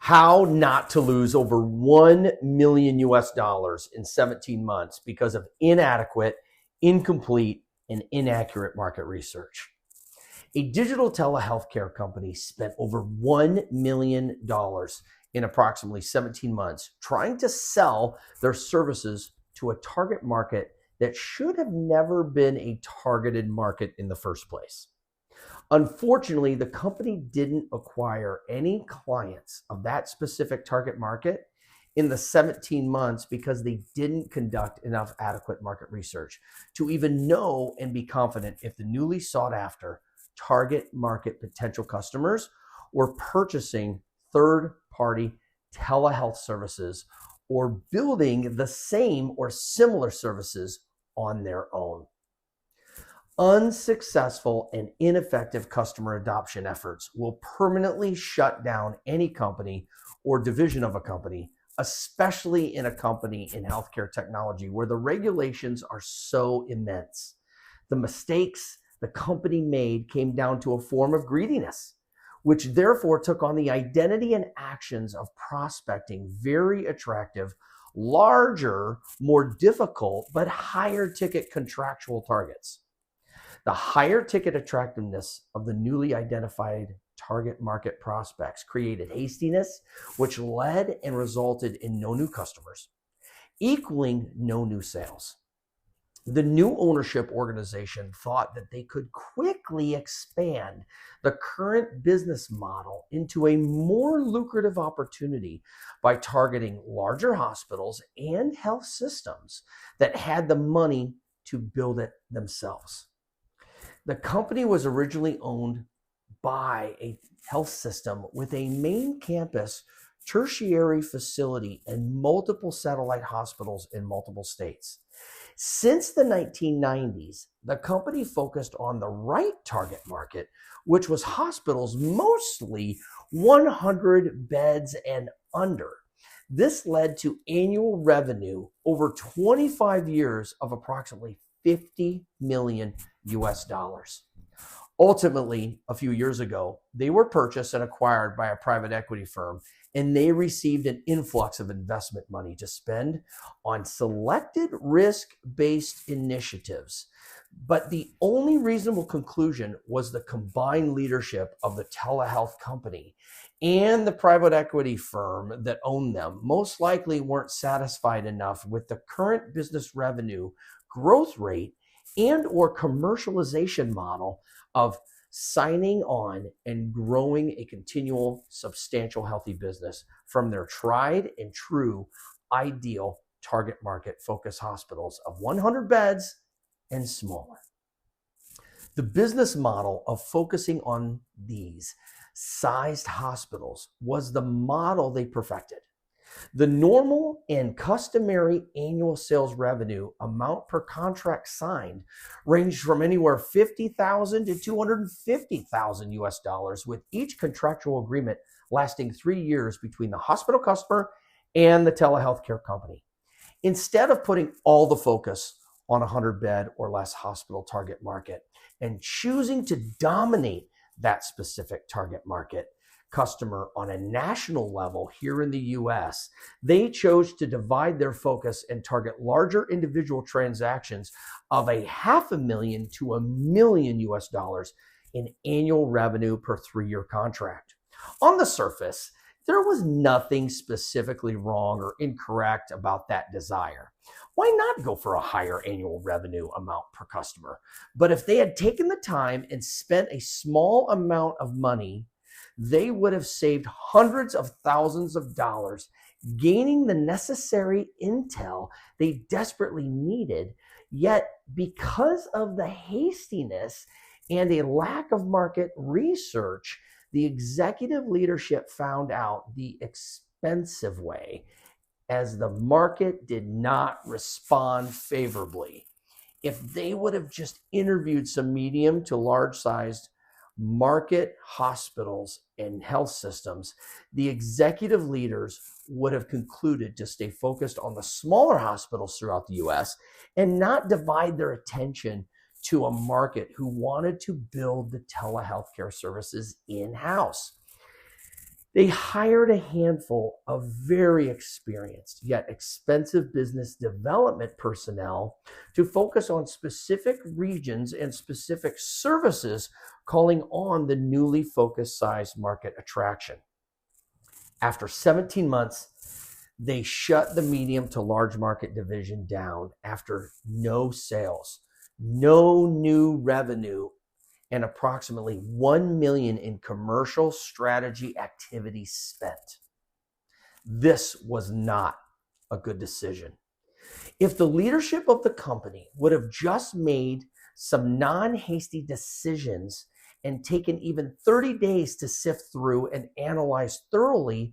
How not to lose over 1 million US dollars in 17 months because of inadequate, incomplete, and inaccurate market research. A digital telehealthcare company spent over $1 million in approximately 17 months trying to sell their services to a target market that should have never been a targeted market in the first place. Unfortunately, the company didn't acquire any clients of that specific target market in the 17 months because they didn't conduct enough adequate market research to even know and be confident if the newly sought after target market potential customers were purchasing third-party telehealth services or building the same or similar services on their own. Unsuccessful and ineffective customer adoption efforts will permanently shut down any company or division of a company, especially in a company in healthcare technology where the regulations are so immense. The mistakes the company made came down to a form of greediness, which therefore took on the identity and actions of prospecting very attractive, larger, more difficult, but higher ticket contractual targets. The higher ticket attractiveness of the newly identified target market prospects created hastiness, which led and resulted in no new customers, equaling no new sales. The new ownership organization thought that they could quickly expand the current business model into a more lucrative opportunity by targeting larger hospitals and health systems that had the money to build it themselves. The company was originally owned by a health system with a main campus, tertiary facility, and multiple satellite hospitals in multiple states. Since the 1990s, the company focused on the right target market, which was hospitals mostly 100 beds and under. This led to annual revenue over 25 years of approximately 50 million US dollars. Ultimately, a few years ago, they were purchased and acquired by a private equity firm, and they received an influx of investment money to spend on selected risk-based initiatives. But the only reasonable conclusion was the combined leadership of the telehealth company and the private equity firm that owned them most likely weren't satisfied enough with the current business revenue growth rate and or commercialization model of signing on and growing a continual, substantial, healthy business from their tried and true ideal target market focus hospitals of 100 beds and smaller. The business model of focusing on these sized hospitals was the model they perfected. The normal and customary annual sales revenue amount per contract signed ranged from anywhere $50,000 to $250,000 US dollars, with each contractual agreement lasting 3 years between the hospital customer and the telehealthcare company. Instead of putting all the focus on a 100-bed or less hospital target market and choosing to dominate that specific target market customer on a national level here in the US, they chose to divide their focus and target larger individual transactions of $500,000 to $1 million US dollars in annual revenue per 3-year contract. On the surface, there was nothing specifically wrong or incorrect about that desire. Why not go for a higher annual revenue amount per customer? But if they had taken the time and spent a small amount of money, they would have saved hundreds of thousands of dollars, gaining the necessary intel they desperately needed. Yet, because of the hastiness and a lack of market research, the executive leadership found out the expensive way, as the market did not respond favorably. If they would have just interviewed some medium to large-sized market hospitals and health systems, the executive leaders would have concluded to stay focused on the smaller hospitals throughout the US and not divide their attention to a market who wanted to build the telehealthcare services in-house. They hired a handful of very experienced yet expensive business development personnel to focus on specific regions and specific services, calling on the newly focused size market attraction. After 17 months, they shut the medium to large market division down after no sales, no new revenue, and approximately 1 million in commercial strategy activities spent. This was not a good decision. If the leadership of the company would have just made some non-hasty decisions and taken even 30 days to sift through and analyze thoroughly,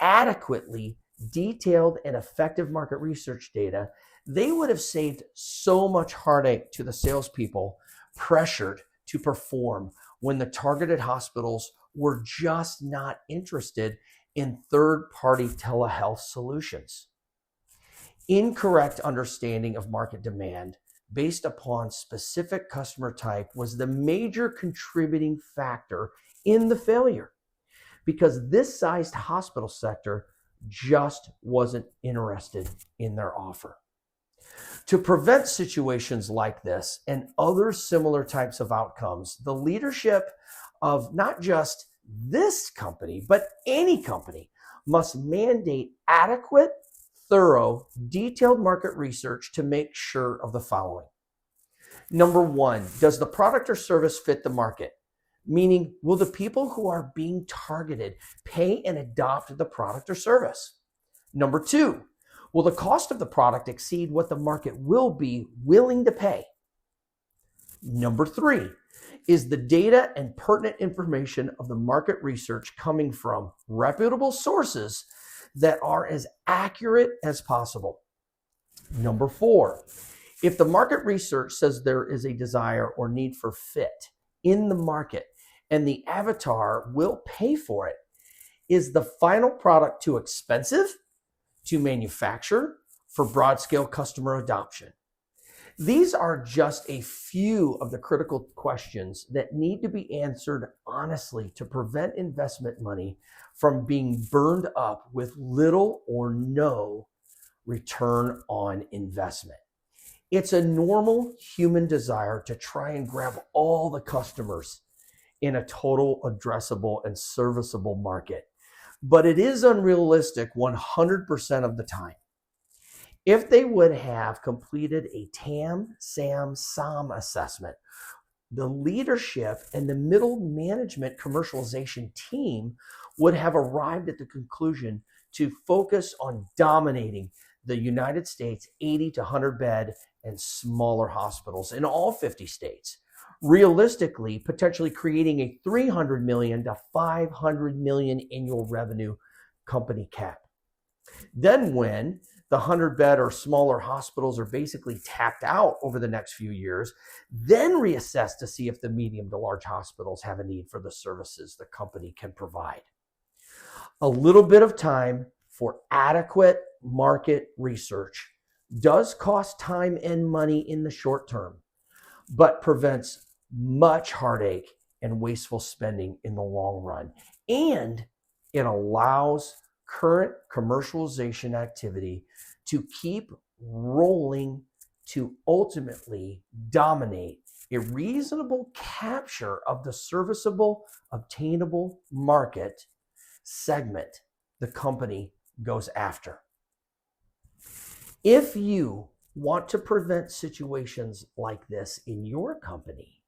adequately detailed and effective market research data, they would have saved so much heartache to the salespeople pressured to perform when the targeted hospitals were just not interested in third-party telehealth solutions. Incorrect understanding of market demand based upon specific customer type was the major contributing factor in the failure, because this sized hospital sector just wasn't interested in their offer. To prevent situations like this and other similar types of outcomes, the leadership of not just this company, but any company must mandate adequate, thorough, detailed market research to make sure of the following. Number one, does the product or service fit the market? Meaning, will the people who are being targeted pay and adopt the product or service? Number two, will the cost of the product exceed what the market will be willing to pay? Number three, is the data and pertinent information of the market research coming from reputable sources that are as accurate as possible? Number four, if the market research says there is a desire or need for fit in the market and the avatar will pay for it, is the final product too expensive to manufacture for broad-scale customer adoption? These are just a few of the critical questions that need to be answered honestly to prevent investment money from being burned up with little or no return on investment. It's a normal human desire to try and grab all the customers in a total addressable and serviceable market, but it is unrealistic 100% of the time. If they would have completed a TAM, SAM, SOM assessment, the leadership and the middle management commercialization team would have arrived at the conclusion to focus on dominating the United States 80 to 100 bed and smaller hospitals in all 50 states, realistically potentially creating a 300 million to 500 million annual revenue company cap. Then when the 100 bed or smaller hospitals are basically tapped out over the next few years, then reassess to see if the medium to large hospitals have a need for the services the company can provide. A little bit of time for adequate market research does cost time and money in the short term, but prevents much heartache and wasteful spending in the long run. And it allows current commercialization activity to keep rolling to ultimately dominate a reasonable capture of the serviceable, obtainable market segment the company goes after. If you want to prevent situations like this in your company,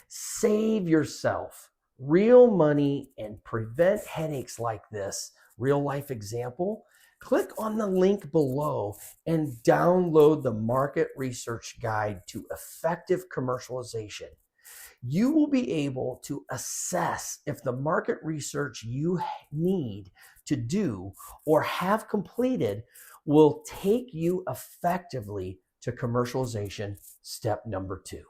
save yourself real money and prevent headaches like this, real life example, click on the link below and download the market research guide to effective commercialization. You will be able to assess if the market research you need to do or have completed will take you effectively to commercialization step number 2.